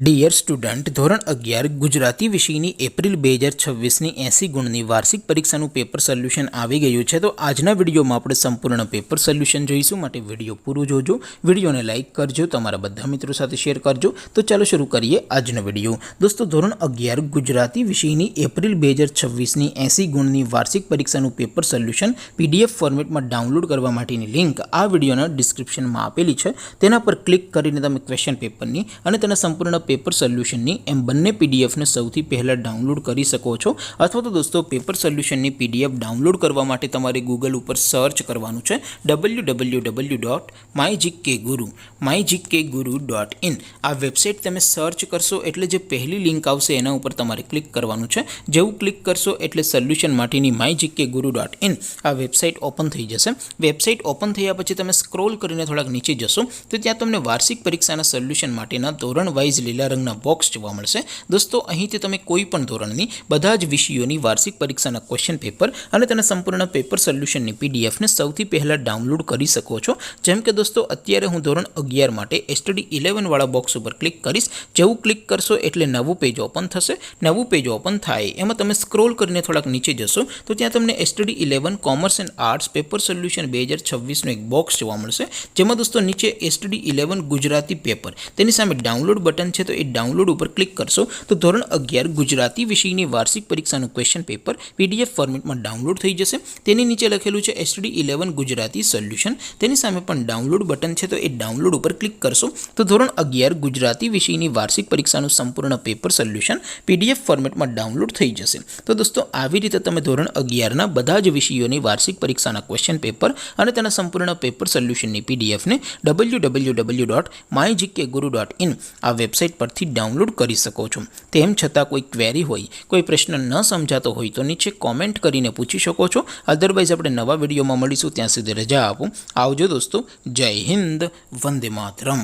Dear student, ધોરણ 11 ગુજરાતી વિષયની April 2026ની 80 ગુણની વાર્ષિક પરીક્ષાનું પેપર સોલ્યુશન આવી ગયું છે। તો આજના વિડીયોમાં આપણે સંપૂર્ણ પેપર સોલ્યુશન જોઈશું, માટે વિડીયો પૂરો જોજો, વિડીયોને લાઇક કરજો, તમારા બધા મિત્રો સાથે શેર કરજો। તો ચાલો શરૂ કરીએ આજનો વિડીયો। દોસ્તો, ધોરણ 11 ગુજરાતી વિષયની એપ્રિલ 2026ની 80 ગુણની વાર્ષિક પરીક્ષાનું પેપર સોલ્યુશન PDF ફોર્મેટમાં ડાઉનલોડ કરવા માટેની લિંક આ વિડીયોના ડિસ્ક્રિપ્શનમાં આપેલી છે। તેના પર ક્લિક કરીને તમે ક્વેશ્ચન પેપરની અને તેના સંપૂર્ણ પેપર સોલ્યુશનની એમ બંને પીડીએફને સૌથી પહેલાં ડાઉનલોડ કરી શકો છો। અથવા તો દોસ્તો, પેપર સોલ્યુશનની પીડીએફ ડાઉનલોડ કરવા માટે તમારે ગૂગલ ઉપર સર્ચ કરવાનું છે www.mygkguru.in। આ વેબસાઇટ તમે સર્ચ કરશો એટલે જે પહેલી લિંક આવશે એના ઉપર તમારે ક્લિક કરવાનું છે। જેવું ક્લિક કરશો એટલે સોલ્યુશન માટેની mygkguru.in આ વેબસાઇટ ઓપન થઈ જશે। વેબસાઇટ ઓપન થયા પછી તમે સ્ક્રોલ કરીને થોડાક નીચે જશો તો ત્યાં તમને વાર્ષિક પરીક્ષાના સોલ્યુશન માટેના ધોરણ વાઇઝ લીલા રંગના બોક્સ જોવા મળશે। દોસ્તો, અહીંથી તમે કોઈ પણ ધોરણની બધા જ વિષયોની વાર્ષિક પરીક્ષાના ક્વેશ્ચન પેપર અને તેના સંપૂર્ણ પેપર સોલ્યુશનની પીડીએફને સૌથી પહેલાં ડાઉનલોડ કરી શકો છો। જેમ કે દોસ્તો, અત્યારે હું ધોરણ 11 માટે STD 11 વાળા બોક્સ ઉપર ક્લિક કરીશ। જેવું ક્લિક કરશો એટલે નવું પેજ ઓપન થશે। નવું પેજ ઓપન થાય એમાં તમે સ્ક્રોલ કરીને થોડાક નીચે જશો તો ત્યાં તમને STD 11 commerce and arts paper solution 2026નું એક બોક્સ જોવા મળશે। જેમાં દોસ્તો નીચે STD 11 ગુજરાતી પેપર, તેની સામે ડાઉનલોડ બટન છે, તો એ ડાઉનલોડ ઉપર ક્લિક કરશો તો ધોરણ 11 ગુજરાતી વિષયની વાર્ષિક પરીક્ષાનું ક્વેશ્ચન પેપર PDF ફોર્મેટમાં ડાઉનલોડ થઈ જશે। તેની નીચે લખેલું છે STD 11 ગુજરાતી સોલ્યુશન, તેની સામે પણ ડાઉનલોડ બટન છે, તો એ ડાઉનલોડ ઉપર ક્લિક કરશો તો ધોરણ 11 ગુજરાતી વિષયની વાર્ષિક પરીક્ષાનું સંપૂર્ણ પેપર સોલ્યુશન PDF ફોર્મેટમાં ડાઉનલોડ થઈ જશે। તો દોસ્તો, આવી રીતે તમે ધોરણ 11ના બધા જ વિષયોની વાર્ષિક પરીક્ષાના ક્વેશ્ચન પેપર અને તેના સંપૂર્ણ પેપર સોલ્યુશનની પીડીએફને www.mygkguru.in આ વેબસાઇટ પરથી ડાઉનલોડ કરી શકો છો। તેમ છતાં કોઈ ક્વેરી હોય, કોઈ પ્રશ્ન ન સમજાતો હોય તો નીચે કોમેન્ટ કરીને પૂછી શકો છો। અધરવાઇઝ આપણે નવા વિડીયોમાં મળીશું, ત્યાં સુધી રજા આપો। આવજો દોસ્તો, જય હિન્દ, વંદે માતરમ।